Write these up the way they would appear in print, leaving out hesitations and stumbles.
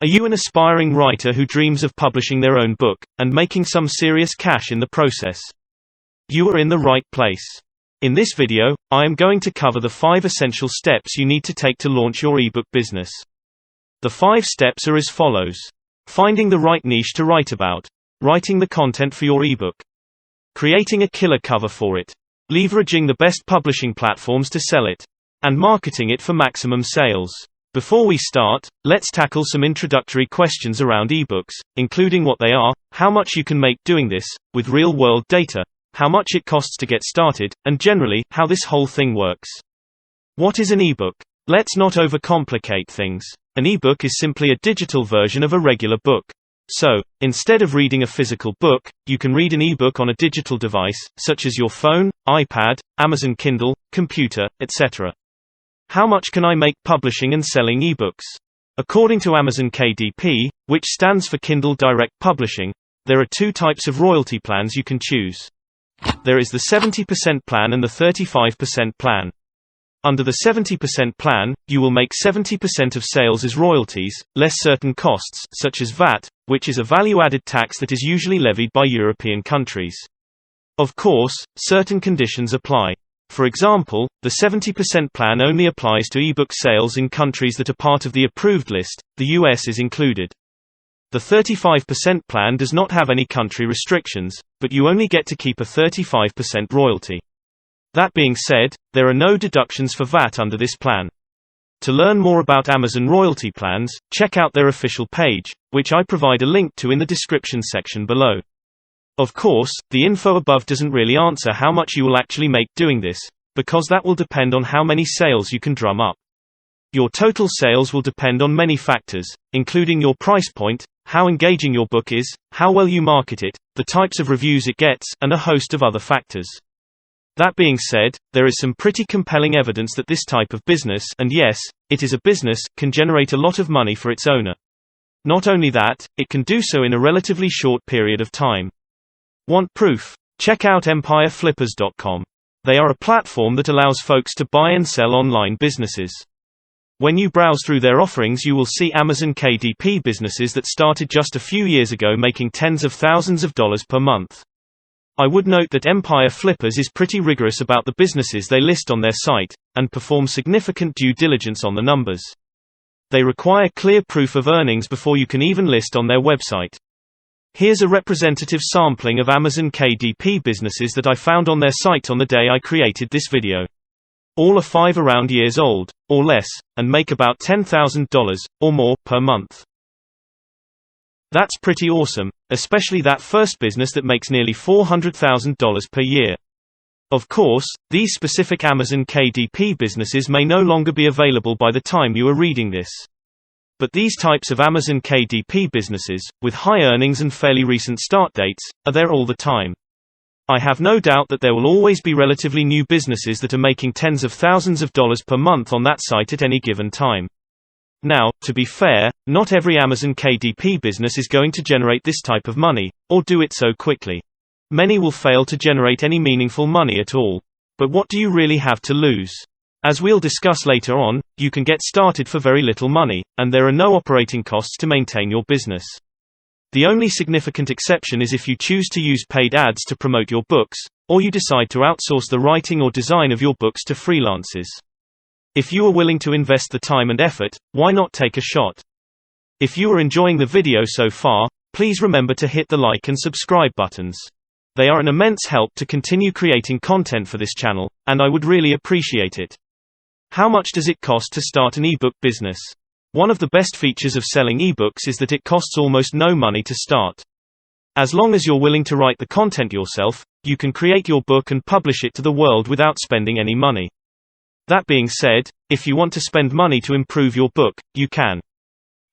Are you an aspiring writer who dreams of publishing their own book, and making some serious cash in the process? You are in the right place. In this video, I am going to cover the 5 essential steps you need to take to launch your ebook business. The 5 steps are as follows. Finding the right niche to write about. Writing the content for your ebook. Creating a killer cover for it. Leveraging the best publishing platforms to sell it. And marketing it for maximum sales. Before we start, let's tackle some introductory questions around ebooks, including what they are, how much you can make doing this, with real-world data, how much it costs to get started, and generally, how this whole thing works. What is an ebook? Let's not overcomplicate things. An ebook is simply a digital version of a regular book. So, instead of reading a physical book, you can read an ebook on a digital device, such as your phone, iPad, Amazon Kindle, computer, etc. How much can I make publishing and selling ebooks? According to Amazon KDP, which stands for Kindle Direct Publishing, there are 2 types of royalty plans you can choose. There is the 70% plan and the 35% plan. Under the 70% plan, you will make 70% of sales as royalties, less certain costs, such as VAT, which is a value-added tax that is usually levied by European countries. Of course, certain conditions apply. For example, the 70% plan only applies to ebook sales in countries that are part of the approved list, the US is included. The 35% plan does not have any country restrictions, but you only get to keep a 35% royalty. That being said, there are no deductions for VAT under this plan. To learn more about Amazon royalty plans, check out their official page, which I provide a link to in the description section below. Of course, the info above doesn't really answer how much you will actually make doing this, because that will depend on how many sales you can drum up. Your total sales will depend on many factors, including your price point, how engaging your book is, how well you market it, the types of reviews it gets, and a host of other factors. That being said, there is some pretty compelling evidence that this type of business, and yes, it is a business, can generate a lot of money for its owner. Not only that, it can do so in a relatively short period of time. Want proof? Check out empireflippers.com. They are a platform that allows folks to buy and sell online businesses. When you browse through their offerings, you will see Amazon KDP businesses that started just a few years ago making tens of thousands of dollars per month. I would note that Empire Flippers is pretty rigorous about the businesses they list on their site, and perform significant due diligence on the numbers. They require clear proof of earnings before you can even list on their website. Here's a representative sampling of Amazon KDP businesses that I found on their site on the day I created this video. All are around 5 years old, or less, and make about $10,000, or more, per month. That's pretty awesome, especially that first business that makes nearly $400,000 per year. Of course, these specific Amazon KDP businesses may no longer be available by the time you are reading this. But these types of Amazon KDP businesses, with high earnings and fairly recent start dates, are there all the time. I have no doubt that there will always be relatively new businesses that are making tens of thousands of dollars per month on that site at any given time. Now, to be fair, not every Amazon KDP business is going to generate this type of money, or do it so quickly. Many will fail to generate any meaningful money at all. But what do you really have to lose? As we'll discuss later on, you can get started for very little money, and there are no operating costs to maintain your business. The only significant exception is if you choose to use paid ads to promote your books, or you decide to outsource the writing or design of your books to freelancers. If you are willing to invest the time and effort, why not take a shot? If you are enjoying the video so far, please remember to hit the like and subscribe buttons. They are an immense help to continue creating content for this channel, and I would really appreciate it. How much does it cost to start an ebook business? One of the best features of selling ebooks is that it costs almost no money to start. As long as you're willing to write the content yourself, you can create your book and publish it to the world without spending any money. That being said, if you want to spend money to improve your book, you can.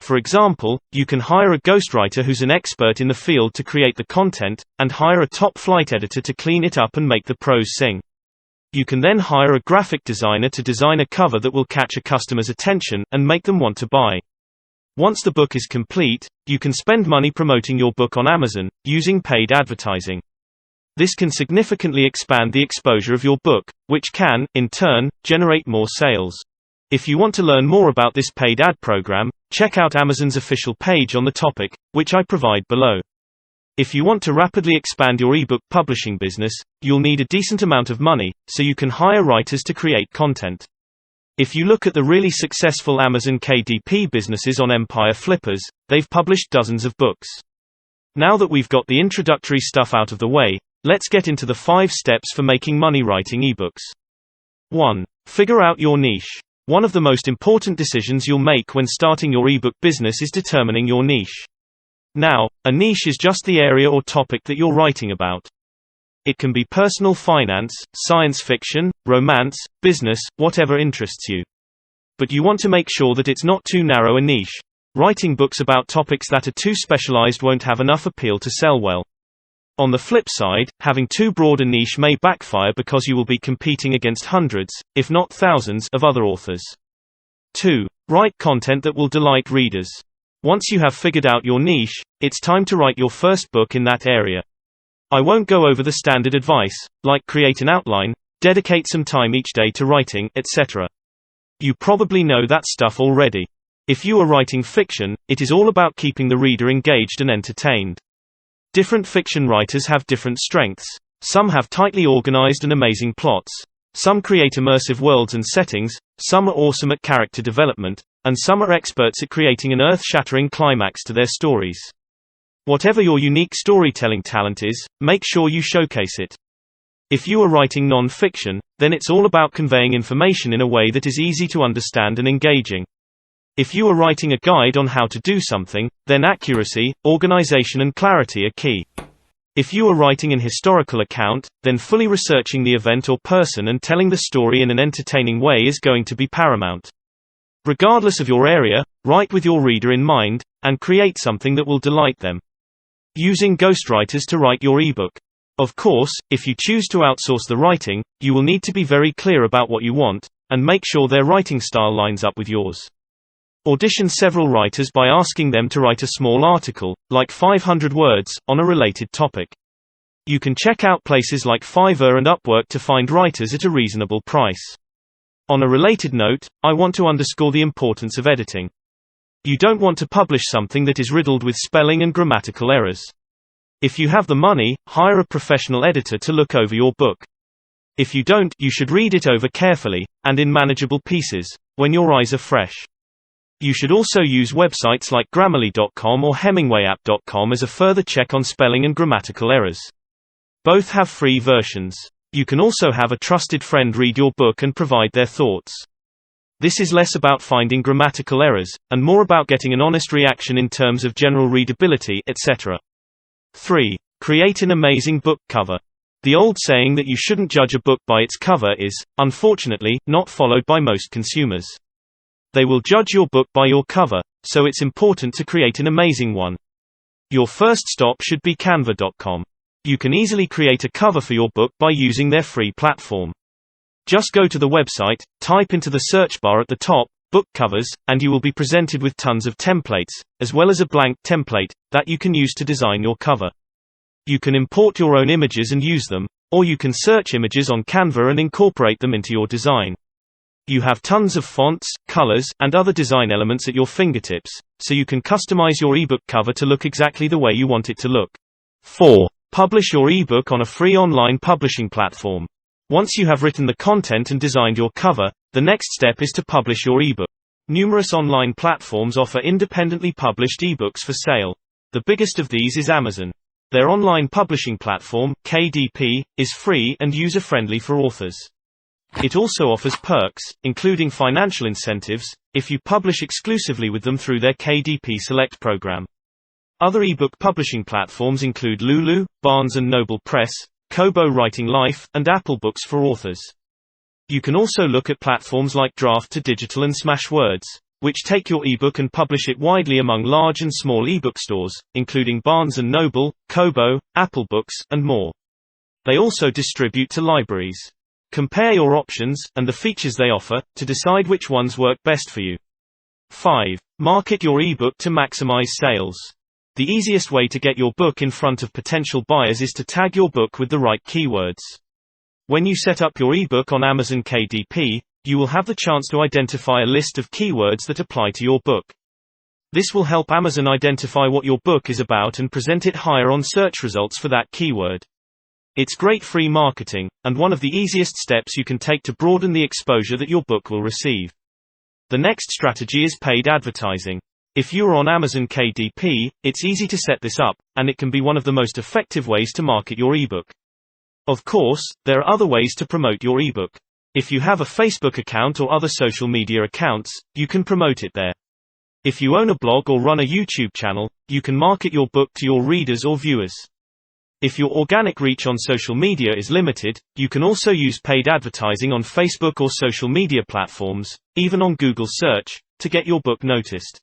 For example, you can hire a ghostwriter who's an expert in the field to create the content, and hire a top-flight editor to clean it up and make the prose sing. You can then hire a graphic designer to design a cover that will catch a customer's attention, and make them want to buy. Once the book is complete, you can spend money promoting your book on Amazon, using paid advertising. This can significantly expand the exposure of your book, which can, in turn, generate more sales. If you want to learn more about this paid ad program, check out Amazon's official page on the topic, which I provide below. If you want to rapidly expand your ebook publishing business, you'll need a decent amount of money, so you can hire writers to create content. If you look at the really successful Amazon KDP businesses on Empire Flippers, they've published dozens of books. Now that we've got the introductory stuff out of the way, let's get into the 5 steps for making money writing ebooks. 1. Figure out your niche. One of the most important decisions you'll make when starting your ebook business is determining your niche. Now, a niche is just the area or topic that you're writing about. It can be personal finance, science fiction, romance, business, whatever interests you. But you want to make sure that it's not too narrow a niche. Writing books about topics that are too specialized won't have enough appeal to sell well. On the flip side, having too broad a niche may backfire because you will be competing against hundreds, if not thousands, of other authors. 2. Write content that will delight readers. Once you have figured out your niche, it's time to write your first book in that area. I won't go over the standard advice, like create an outline, dedicate some time each day to writing, etc. You probably know that stuff already. If you are writing fiction, it is all about keeping the reader engaged and entertained. Different fiction writers have different strengths. Some have tightly organized and amazing plots. Some create immersive worlds and settings, some are awesome at character development, and some are experts at creating an earth-shattering climax to their stories. Whatever your unique storytelling talent is, make sure you showcase it. If you are writing non-fiction, then it's all about conveying information in a way that is easy to understand and engaging. If you are writing a guide on how to do something, then accuracy, organization and clarity are key. If you are writing an historical account, then fully researching the event or person and telling the story in an entertaining way is going to be paramount. Regardless of your area, write with your reader in mind, and create something that will delight them. Using ghostwriters to write your ebook. Of course, if you choose to outsource the writing, you will need to be very clear about what you want, and make sure their writing style lines up with yours. Audition several writers by asking them to write a small article, like 500 words, on a related topic. You can check out places like Fiverr and Upwork to find writers at a reasonable price. On a related note, I want to underscore the importance of editing. You don't want to publish something that is riddled with spelling and grammatical errors. If you have the money, hire a professional editor to look over your book. If you don't, you should read it over carefully, and in manageable pieces, when your eyes are fresh. You should also use websites like Grammarly.com or HemingwayApp.com as a further check on spelling and grammatical errors. Both have free versions. You can also have a trusted friend read your book and provide their thoughts. This is less about finding grammatical errors, and more about getting an honest reaction in terms of general readability, etc. 3. Create an amazing book cover. The old saying that you shouldn't judge a book by its cover is, unfortunately, not followed by most consumers. They will judge your book by your cover, so it's important to create an amazing one. Your first stop should be Canva.com. You can easily create a cover for your book by using their free platform. Just go to the website, type into the search bar at the top, book covers, and you will be presented with tons of templates, as well as a blank template, that you can use to design your cover. You can import your own images and use them, or you can search images on Canva and incorporate them into your design. You have tons of fonts, colors, and other design elements at your fingertips, so you can customize your ebook cover to look exactly the way you want it to look. 4. Publish your ebook on a free online publishing platform. Once you have written the content and designed your cover, the next step is to publish your ebook. Numerous online platforms offer independently published ebooks for sale. The biggest of these is Amazon. Their online publishing platform, KDP, is free and user-friendly for authors. It also offers perks, including financial incentives, if you publish exclusively with them through their KDP Select program. Other ebook publishing platforms include Lulu, Barnes & Noble Press, Kobo Writing Life, and Apple Books for authors. You can also look at platforms like Draft to Digital and Smashwords, which take your ebook and publish it widely among large and small ebook stores, including Barnes & Noble, Kobo, Apple Books, and more. They also distribute to libraries. Compare your options, and the features they offer, to decide which ones work best for you. 5. Market your ebook to maximize sales. The easiest way to get your book in front of potential buyers is to tag your book with the right keywords. When you set up your ebook on Amazon KDP, you will have the chance to identify a list of keywords that apply to your book. This will help Amazon identify what your book is about and present it higher on search results for that keyword. It's great free marketing, and one of the easiest steps you can take to broaden the exposure that your book will receive. The next strategy is paid advertising. If you are on Amazon KDP, it's easy to set this up, and it can be one of the most effective ways to market your ebook. Of course, there are other ways to promote your ebook. If you have a Facebook account or other social media accounts, you can promote it there. If you own a blog or run a YouTube channel, you can market your book to your readers or viewers. If your organic reach on social media is limited, you can also use paid advertising on Facebook or social media platforms, even on Google Search, to get your book noticed.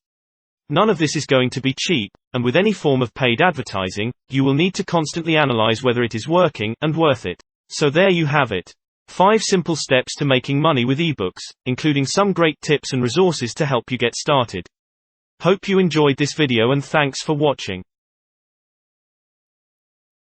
None of this is going to be cheap, and with any form of paid advertising, you will need to constantly analyze whether it is working and worth it. So there you have it. 5 simple steps to making money with ebooks, including some great tips and resources to help you get started. Hope you enjoyed this video and thanks for watching.